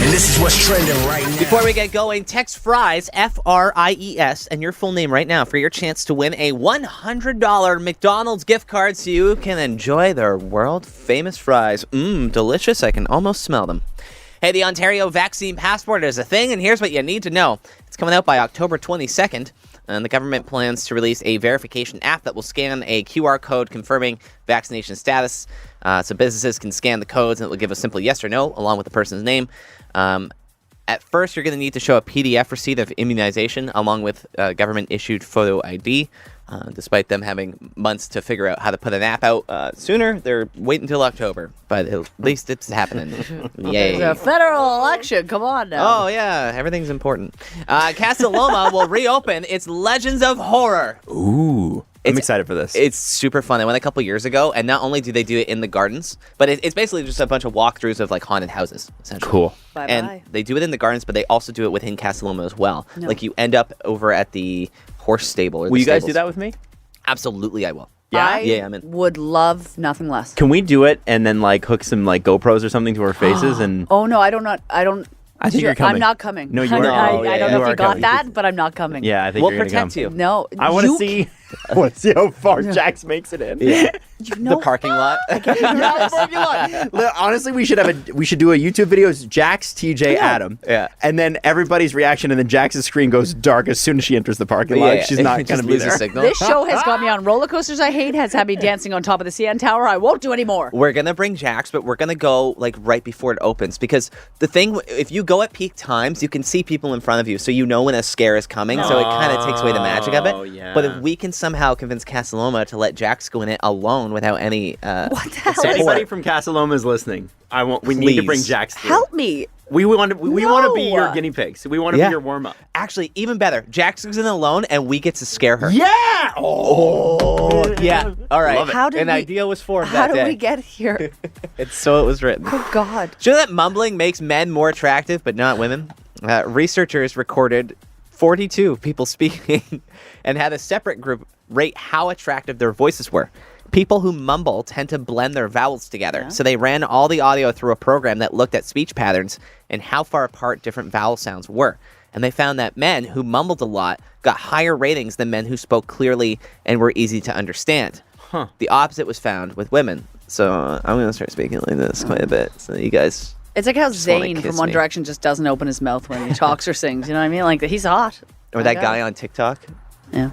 And this is what's trending right now. Before we get going, text FRIES, FRIES, and your full name right now for your chance to win a $100 McDonald's gift card so you can enjoy their world-famous fries. Delicious. I can almost smell them. Hey, the Ontario vaccine passport is a thing, and here's what you need to know. It's coming out by October 22nd. and the government plans to release a verification app that will scan a QR code confirming vaccination status. So businesses can scan the codes, and it will give a simple yes or no along with the person's name. At first, you're going to need to show a PDF receipt of immunization along with government-issued photo ID. Despite them having months to figure out how to put an app out sooner, they're waiting until October. But at least it's happening. Yay. It's a federal election. Come on now. Oh, yeah. Everything's important. Casa Loma will reopen its Legends of Horror. Ooh. I'm excited for this. It's super fun. They went a couple years ago, and not only do they do it in the gardens, but it's basically just a bunch of walkthroughs of like haunted houses, essentially. Cool. Bye-bye. And they do it in the gardens, but they also do it within Casa Loma as well. No. Like you end up over at the horse stable. Or will you guys do that with me? Absolutely, I will. Yeah? I'm in. Would love nothing less. Can we do it and then like hook some like GoPros or something to our faces and? Oh no, I think you're coming. I'm not coming. No, you are. I don't know if you got coming. that, but I'm not coming. Yeah, I think we'll you're gonna protect come. you. No, I want to see. I want to see how far Jax makes it in. Yeah. You know, The parking lot. Honestly, we should do a YouTube video. It's Jax, TJ, Adam. Yeah. And then everybody's reaction, and then Jax's screen goes dark as soon as she enters the parking lot. She's not going to be there. Signal. This show has got me on roller coasters I hate, has had me dancing on top of the CN Tower. I won't do anymore. We're going to bring Jax, but we're going to go like right before it opens because the thing, if you go at peak times, you can see people in front of you, so you know when a scare is coming, so it kind of takes away the magic of it. Yeah. But if we can somehow convince Casa Loma to let Jax go in it alone without any What the hell? So anybody from Casa Loma is listening. We need to bring Please. Jax through. Help me. We want to be your guinea pigs. We want to be your warm up. Actually, even better, Jax goes in alone and we get to scare her. Yeah. Yeah. All right. Love it. How did An we, idea was formed How that did day. we get here? It's so it was written. Oh God. Do you know that mumbling makes men more attractive, but not women? Researchers recorded 42 people speaking and had a separate group rate how attractive their voices were. People who mumble tend to blend their vowels together. Yeah. So they ran all the audio through a program that looked at speech patterns and how far apart different vowel sounds were. And they found that men who mumbled a lot got higher ratings than men who spoke clearly and were easy to understand. The opposite was found with women. So I'm going to start speaking like this quite a bit. So you guys... It's like how Just wanna Zayn from kiss One me. Direction just doesn't open his mouth when he talks or sings. You know what I mean? Like he's hot. Or that guy on TikTok. Yeah.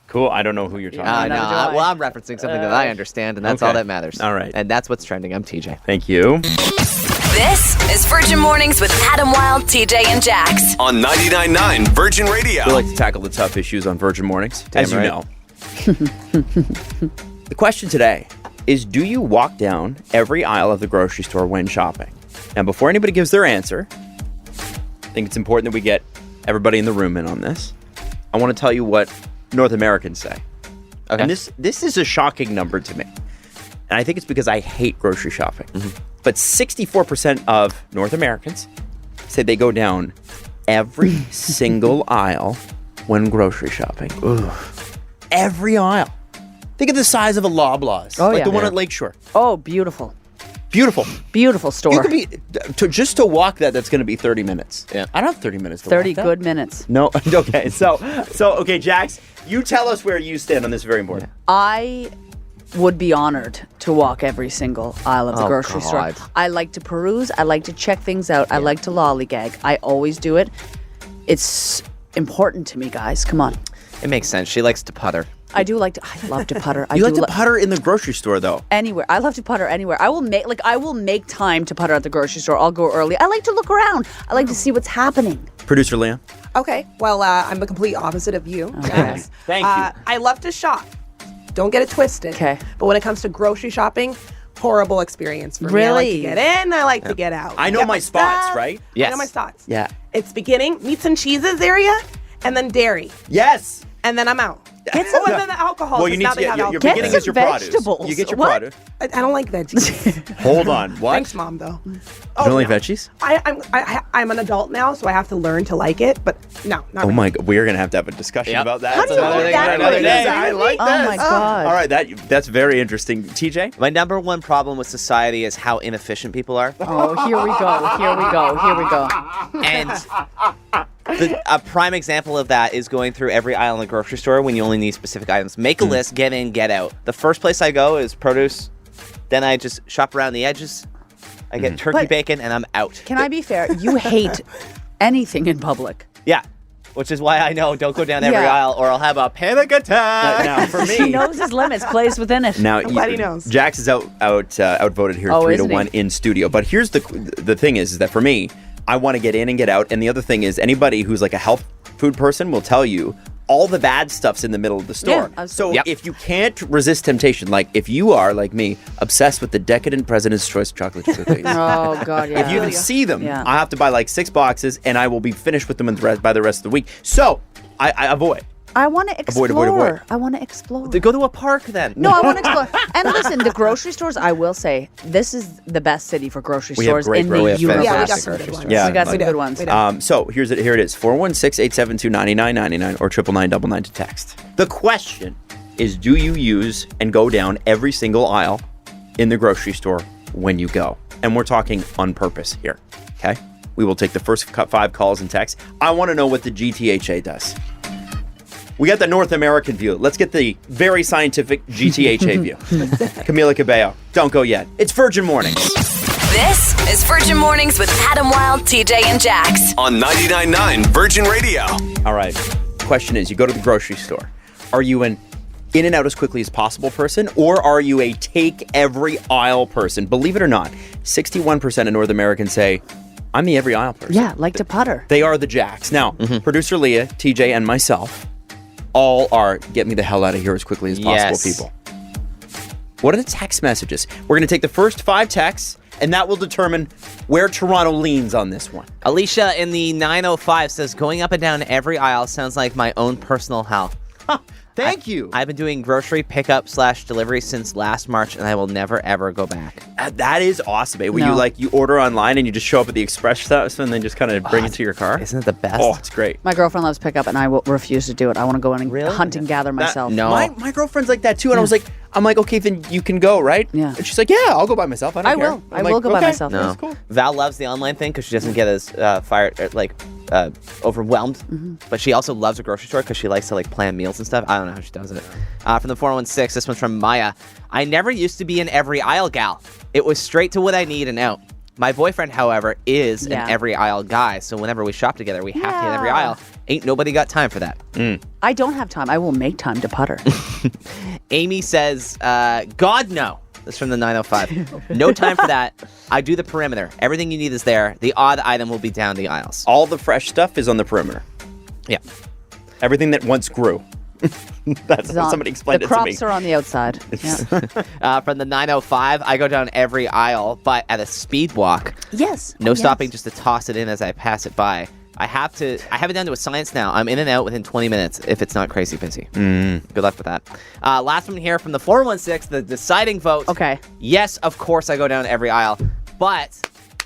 Cool. I don't know who you're talking about. neither do I. Well, I'm referencing something that I understand, and that's all that matters. All right. And that's what's trending. I'm TJ. Thank you. This is Virgin Mornings with Adam Wilde, TJ, and Jax. On 99.9 Virgin Radio. We like to tackle the tough issues on Virgin Mornings, as you right. know. The question today is, do you walk down every aisle of the grocery store when shopping? Now, before anybody gives their answer, I think it's important that we get everybody in the room in on this. I want to tell you what North Americans say. Okay. And this is a shocking number to me. And I think it's because I hate grocery shopping. Mm-hmm. But 64% of North Americans say they go down every single aisle when grocery shopping. Every aisle. Think of the size of a Loblaws. Oh, like yeah. the one Yeah. at Lakeshore. Oh, beautiful. Beautiful. Beautiful store. You could be just to walk that's going to be 30 minutes. Yeah. I don't have 30 minutes to 30 walk that. good minutes. No. Okay. So okay, Jax, you tell us where you stand on this very important. I would be honored to walk every single aisle of the Oh, grocery store. God. I like to peruse. I like to check things out. I like to lollygag. I always do it. It's important to me, guys. Come on. It makes sense. She likes to putter. I love to putter. You like to putter in the grocery store, though. Anywhere. I love to putter anywhere. I will make time to putter at the grocery store. I'll go early. I like to look around. I like to see what's happening. Producer Leah. Okay, well, I'm the complete opposite of you. Okay. Thank you. I love to shop. Don't get it twisted. Okay. But when it comes to grocery shopping, horrible experience for me. I like Really? to get in, I like to get out. I know Get my spots, stuff. right? I Yes. know my spots. Yeah. It's beginning, meats and cheeses area, and then dairy. Yes. And then I'm out. Get some- and then the alcohol. Well, you 'cause need now to they get have your alcohol. beginning some is your produce. vegetables. You get your What? produce. I don't like veggies. Hold on. What? Thanks, Mom, though. You don't like veggies? I'm an adult now, so I have to learn to like it, but no, not Oh really. my God, we're gonna have a discussion Yep. about that. How do you Another like thing that for another way? day. I like Oh this. my God. All right, that's very interesting. TJ, My number one problem with society is how inefficient people are. Oh, here we go. And a prime example of that is going through every aisle in the grocery store when you only need specific items. Make a list, get in, get out. The first place I go is produce. Then I just shop around the edges. I get turkey But- bacon and I'm out. Can I be fair? You hate anything in public. Yeah. which is why I know don't go down every Yeah. aisle or I'll have a panic attack. Now, for He me, knows his limits, plays within it. now Nobody knows. Jax is outvoted here Oh, 3-1 isn't he? in studio. But here's the thing is that for me, I want to get in and get out. And the other thing is anybody who's like a health food person will tell you all the bad stuff's in the middle of the store. Yeah, so absolutely. if you can't resist temptation, like if you are like me, obsessed with the decadent President's Choice chocolate chip cookies. Oh, God, yeah. If you even see them, Yeah. I have to buy like 6 boxes, and I will be finished with them by the rest of the week. So I avoid. I want to explore. avoid. I want to explore. Go to a park then. No, I want to explore. And listen, the grocery stores, I will say, this is the best city for grocery We have stores great in grocery the stores. universe. Yeah, we got Fantastic some good grocery ones. stores. Yeah. We got some We do. good ones. We do. So here it is 416-872-9999 or 999 to text. The question is, do you use and go down every single aisle in the grocery store when you go? And we're talking on purpose here, okay? We will take the first 5 calls and texts. I want to know what the GTHA does. We got the North American view. Let's get the very scientific GTHA view. Camila Cabello, don't go yet. It's Virgin Mornings. This is Virgin Mornings with Adam Wilde, TJ, and Jax. On 99.9 Virgin Radio. All right. Question is, you go to the grocery store. Are you an in and out as quickly as possible person, or are you a take every aisle person? Believe it or not, 61% of North Americans say, I'm the every aisle person. Yeah, like to putter. They are the jacks. Now, producer Leah, TJ, and myself all are get me the hell out of here as quickly as possible Yes. people. What are the text messages? We're going to take the first 5 texts, and that will determine where Toronto leans on this one. Alicia in the 905 says, going up and down every aisle sounds like my own personal hell. Thank you. I've been doing grocery pickup / delivery since last March, and I will never, ever go back. That is awesome, eh? When No. you order online and you just show up at the express stuff and then just kind of bring it to your car. Isn't it the best? Oh, it's great. My girlfriend loves pickup, and I will refuse to do it. I want to go in and Really? hunt and gather myself. No. My girlfriend's like that too, and I'm like, okay, then you can go, right? Yeah. And she's like, yeah, I'll go by myself. I don't care. will. I I'm will like, go by okay, myself. No. That's cool. Val loves the online thing because she doesn't get as overwhelmed. But she also loves a grocery store because she likes to plan meals and stuff. I don't know how she does it. From the 416, this one's from Maya. I never used to be an every aisle gal. It was straight to what I need and out. My boyfriend, however, is Yeah. an every aisle guy. So whenever we shop together, we have to hit every Yeah. aisle. Ain't nobody got time for that. I don't have time. I will make time to putter. Amy says, God, no. This is from the 905. No time for that. I do the perimeter. Everything you need is there. The odd item will be down the aisles. All the fresh stuff is on the perimeter. Yeah. Everything that once grew. That's what somebody explained the it to me. crops are on the outside. Yeah. From the 905, I go down every aisle, but at a speed walk. Yes. No Yes. stopping, just to toss it in as I pass it by. I have it down to a science now. I'm in and out within 20 minutes if it's not crazy busy. Good luck with that. Last one here from the 416, the deciding vote. Okay. Yes, of course I go down every aisle, but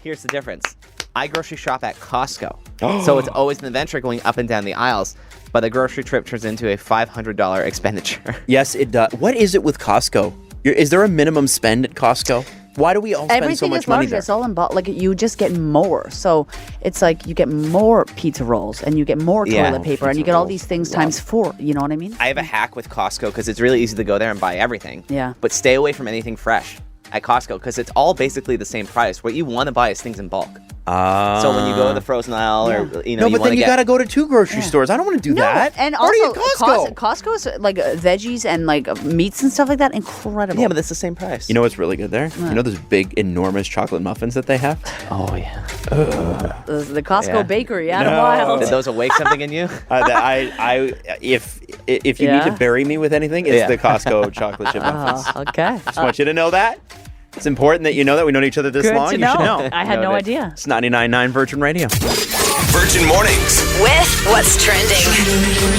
here's the difference. I grocery shop at Costco. So it's always an adventure going up and down the aisles, but the grocery trip turns into a $500 expenditure. Yes, it does. What is it with Costco? Is there a minimum spend at Costco? Why do we all spend so Everything much is money larger. there? It's all in bulk. Like you just get more. So it's like you get more pizza rolls and you get more Yeah. toilet paper and you get all these things times 4. You know what I mean? I have a hack with Costco because it's really easy to go there and buy everything. Yeah. But stay away from anything fresh at Costco because it's all basically the same price. What you want to buy is things in bulk. So when you go to the frozen aisle or, No, you but wanna then you get- got to go to 2 grocery stores. I don't want to do that. And I already also at Costco. Costco's like veggies and like meats and stuff like that. Incredible. Yeah, but it's the same price. You know what's really good there? You know those big, enormous chocolate muffins that they have? Oh, yeah. the Costco Yeah. bakery, Adam No. Wild. Did those awake something in you? If you need Yeah? to bury me with anything, it's Yeah. the Costco chocolate chip muffins. Okay. Just want you to know that. It's important that you know that we've known each other this Good long. to You should know. know. I had no Noted. idea. It's 99.9 Virgin Radio. Virgin Mornings. With what's trending.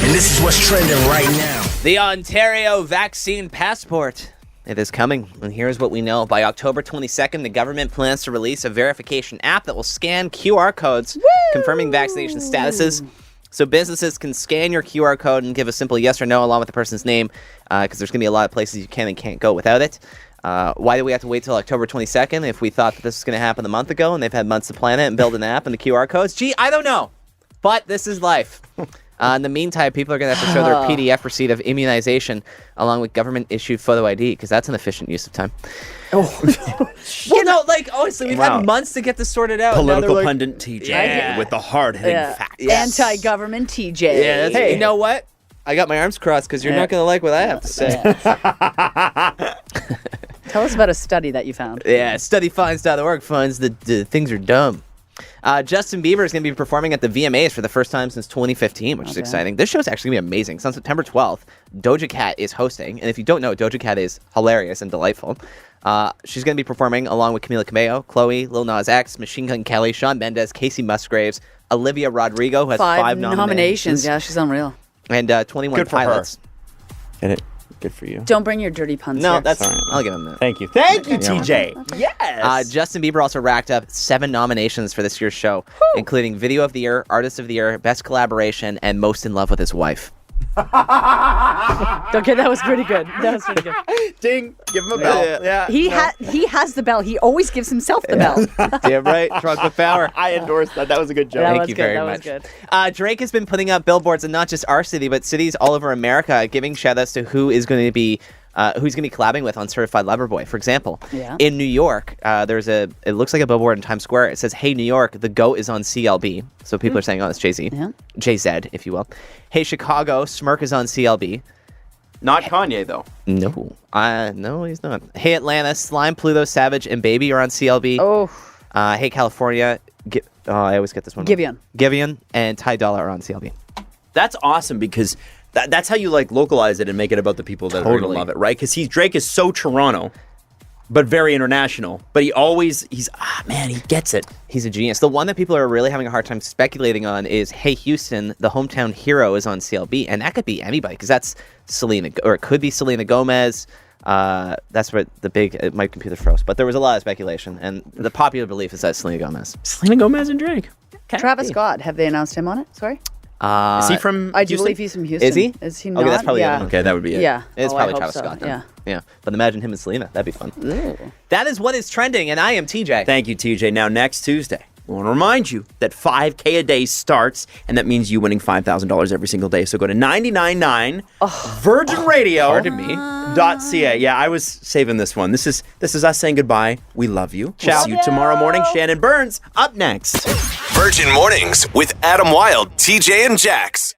And this is what's trending right now. The Ontario vaccine passport. It is coming, and here's what we know. By October 22nd, the government plans to release a verification app that will scan QR codes, confirming vaccination statuses. So businesses can scan your QR code and give a simple yes or no along with the person's name, because there's going to be a lot of places you can and can't go without it. Why do we have to wait till October 22nd if we thought that this was going to happen a month ago and they've had months to plan it and build an app and the QR codes? Gee, I don't know. But this is life. In the meantime, people are going to have to show their PDF receipt of immunization along with government-issued photo ID because that's an efficient use of time. Well, no, like, honestly, we've had months to get this sorted out. Political pundit TJ with the hard-hitting facts. Anti-government TJ. Yeah, hey, you know what? I got my arms crossed because you're not going to like what I have to say. Tell us about a study that you found. Yeah, studyfinds.org finds that things are dumb. Justin Bieber is going to be performing at the VMAs for the first time since 2015, which is exciting. This show is actually going to be amazing. So on September 12th, Doja Cat is hosting. And if you don't know, Doja Cat is hilarious and delightful. She's going to be performing along with Camila Cabello, Chloe, Lil Nas X, Machine Gun Kelly, Shawn Mendes, Casey Musgraves, Olivia Rodrigo, who has 5 nominations. Yeah, she's unreal. And 21 Pilots. Get it? Good for you. Don't bring your dirty puns No, here. that's fine. I'll give him that. Thank you. Thank you, TJ. Yes. Justin Bieber also racked up 7 nominations for this year's show, including Video of the Year, Artist of the Year, Best Collaboration, and Most in Love with His Wife. Okay, that was pretty good. Ding. Give him a bell. Yeah. He has the bell. He always gives himself the bell. Damn right. Drunk with power. I endorse that. That was a good joke. Thank you very much. Drake has been putting up billboards in not just our city, but cities all over America, giving shout-outs to who is going to be collabing with on Certified Lover Boy. For example, in New York, it looks like a billboard in Times Square. It says, "Hey, New York, the GOAT is on CLB." So people are saying, oh, it's Jay-Z. Yeah. Jay-Z, if you will. Hey, Chicago, Smirk is on CLB. Not Kanye, though. No. No, he's not. Hey, Atlanta, Slime, Pluto, Savage, and Baby are on CLB. Oh. Hey, California, I always get this one wrong. Giveon and Ty Dolla are on CLB. That's awesome because that's how you like localize it and make it about the people that are going to love it, right? Because Drake is so Toronto, but very international. But he gets it. He's a genius. The one that people are really having a hard time speculating on is, hey, Houston, the hometown hero is on CLB. And that could be anybody, because that's it could be Selena Gomez. That's what my computer froze. But there was a lot of speculation. And the popular belief is that Selena Gomez. Selena Gomez and Drake. Travis Scott, have they announced him on it? Sorry? Is he from I do believe he's from Houston. Is he? Is he not? Okay, that's probably it. Okay, that would be it. Yeah. It's probably I Travis hope so. Scott then. Yeah. But imagine him and Selena. That'd be fun. Ooh. That is what is trending, and I am TJ. Thank you, TJ. Now, next Tuesday, I want to remind you that 5K a day starts, and that means you winning $5,000 every single day. So go to 99.9 Virgin Radio. Pardon me. .ca. Yeah, I was saving this one. This is us saying goodbye. We love you. Ciao. We'll see you tomorrow morning. Shannon Burns up next. Virgin Mornings with Adam Wilde, TJ, and Jax.